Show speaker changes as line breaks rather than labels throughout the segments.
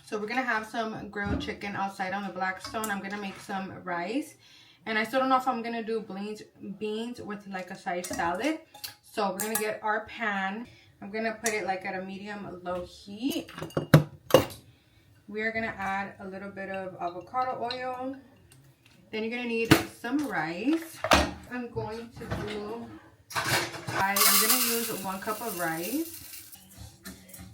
So we're gonna have some grilled chicken outside on the Blackstone. I'm gonna make some rice, and I still don't know if I'm gonna do beans with like a side salad. So we're gonna get our pan. I'm gonna put it like at a medium low heat. We are gonna add a little bit of avocado oil. Then you're gonna need some rice. I'm going to do, I'm gonna use 1 cup of rice.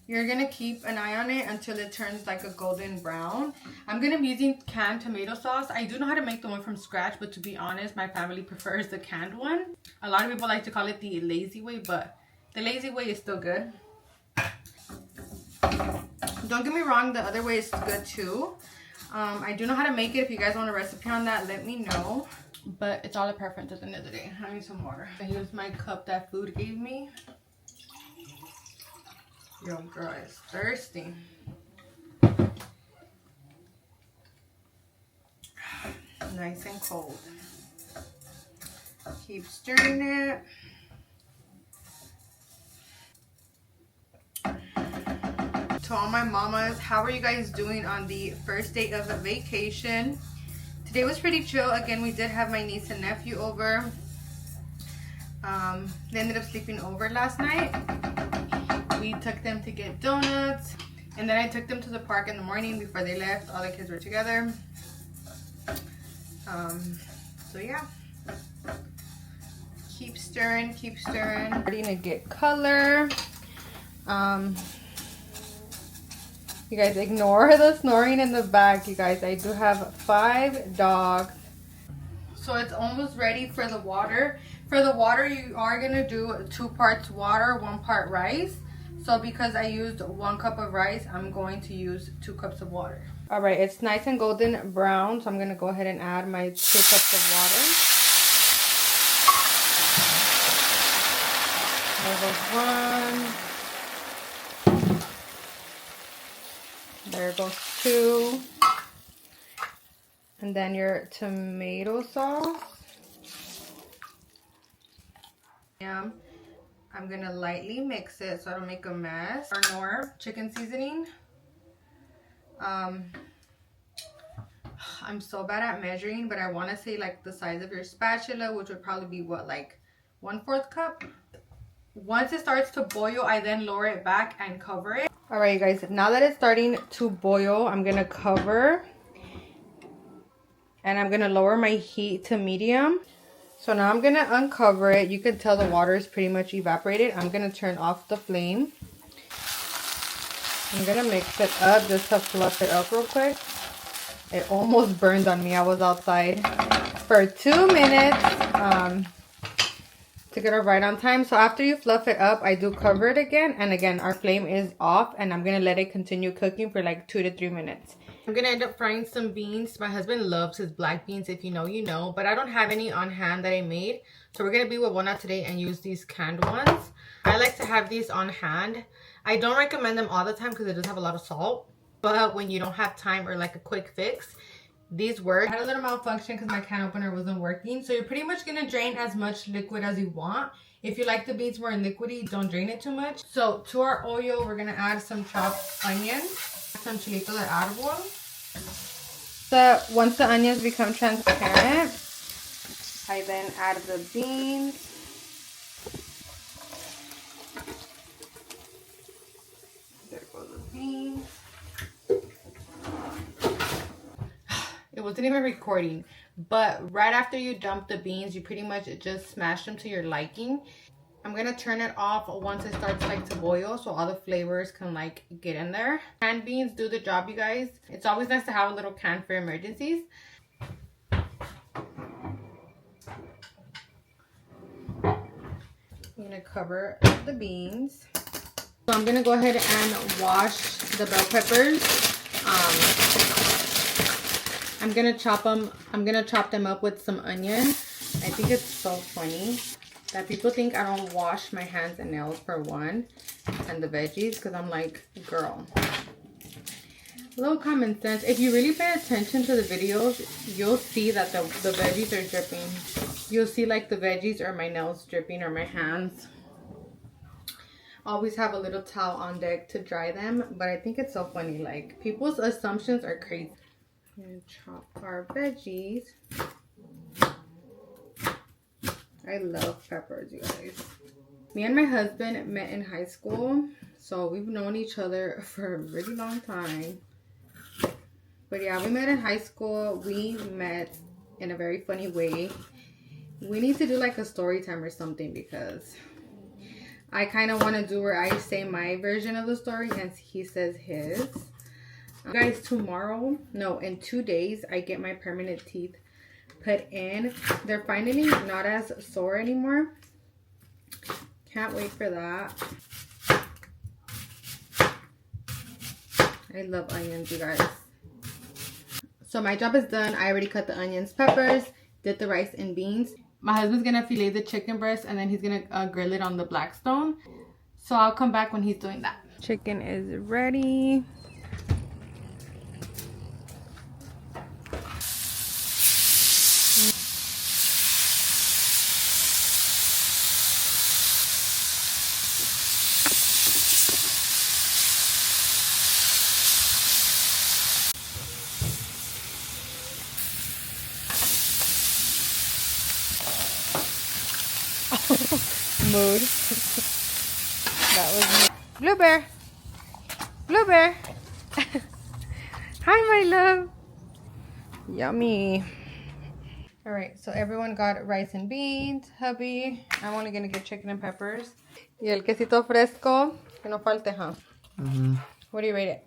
You're gonna keep an eye on it until it turns like a golden brown. I'm gonna be using canned tomato sauce. I do know how to make the one from scratch, but to be honest, my family prefers the canned one. A lot of people like to call it the lazy way, but the lazy way is still good. Don't get me wrong, the other way is good too. I do know how to make it. If you guys want a recipe on that, let me know. But it's all a preference at the end of the day. I need some water. I used my cup that food gave me. Yo, girl is thirsty. Nice and cold. Keep stirring it. To all my mamas, how are you guys doing on the first day of the vacation? Today was pretty chill. Again, we did have my niece and nephew over. They ended up sleeping over last night. We took them to get donuts, and then I took them to the park in the morning before they left. All the kids were together. So yeah, keep stirring, keep stirring. Starting to get color. You guys ignore the snoring in the back. You guys, I do have 5 dogs. So it's almost ready for the water. For the water, you are gonna do 2 parts water, 1 part rice. So because I used 1 cup of rice, I'm going to use 2 cups of water. All right, it's nice and golden brown, so I'm gonna go ahead and add my 2 cups of water. There goes 1. There goes 2. And then your tomato sauce. Yeah. I'm gonna lightly mix it so I don't make a mess. Our Knorr chicken seasoning. I'm so bad at measuring, but I want to say like the size of your spatula, which would probably be what, like 1/4 cup. Once it starts to boil, I then lower it back and cover it. All right, you guys, now that it's starting to boil, I'm gonna cover and I'm gonna lower my heat to medium. So now I'm gonna uncover it. You can tell the water is pretty much evaporated. I'm gonna turn off the flame. I'm gonna mix it up just to fluff it up real quick. It almost burned on me. I was outside for 2 minutes to get it right on time. So after you fluff it up, I do cover it again. And again, our flame is off, and I'm gonna let it continue cooking for like 2 to 3 minutes. I'm gonna end up frying some beans. My husband loves his black beans. If you know, you know. But I don't have any on hand that I made. So we're gonna be with one out today and use these canned ones. I like to have these on hand. I don't recommend them all the time because it does have a lot of salt. But when you don't have time or like a quick fix, these work. I had a little malfunction because my can opener wasn't working. So you're pretty much gonna drain as much liquid as you want. If you like the beans more liquidy, don't drain it too much. So to our oil, we're gonna add some chopped onion. Some chilito de árbol. So once the onions become transparent, I then add the beans. There go the beans. It wasn't even recording, but right after you dump the beans, you pretty much just smash them to your liking. I'm gonna turn it off once it starts like to boil, so all the flavors can like get in there. Canned beans do the job, you guys. It's always nice to have a little can for emergencies. I'm gonna cover the beans. So I'm gonna go ahead and wash the bell peppers. I'm gonna chop them up with some onion. I think it's so funny that people think I don't wash my hands and nails for one, and the veggies, because I'm like, girl, a little common sense. If you really pay attention to the videos, you'll see that the veggies are dripping. You'll see like the veggies or my nails dripping or my hands. always have a little towel on deck to dry them. But I think it's so funny. Like, people's assumptions are crazy. And chop our veggies. I love peppers, you guys. Me and my husband met in high school, so we've known each other for a really long time. But yeah, we met in high school. We met in a very funny way. We need to do like a story time or something, because I kind of want to do where I say my version of the story and he says his. Guys, tomorrow, no, in 2 days, I get my permanent teeth put in. They're finally not as sore anymore. Can't wait for that. I love onions, you guys. So my job is done. I already cut the onions, peppers, did the rice and beans. My husband's gonna fillet the chicken breast and then he's gonna grill it on the Blackstone. So I'll come back when he's doing that. Chicken is ready. Mood. That was me. Blue Bear. Blue Bear. Hi, my love. Yummy. All right, so everyone got rice and beans. Hubby, I'm only gonna get chicken and peppers. Y el quesito fresco, que no falte, huh? What do you rate it?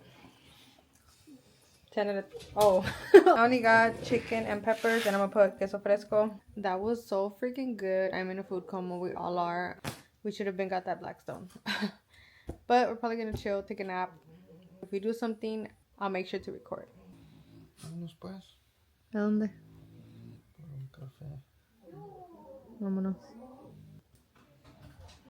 10 out of... Oh. I only got chicken and peppers, and I'm gonna put queso fresco. That was so freaking good. I'm in a food coma. We all are. We should have been got that Blackstone. But we're probably gonna chill, take a nap. If we do something, I'll make sure to record.
Vámonos pues.
¿A dónde?
Por un café.
Vámonos.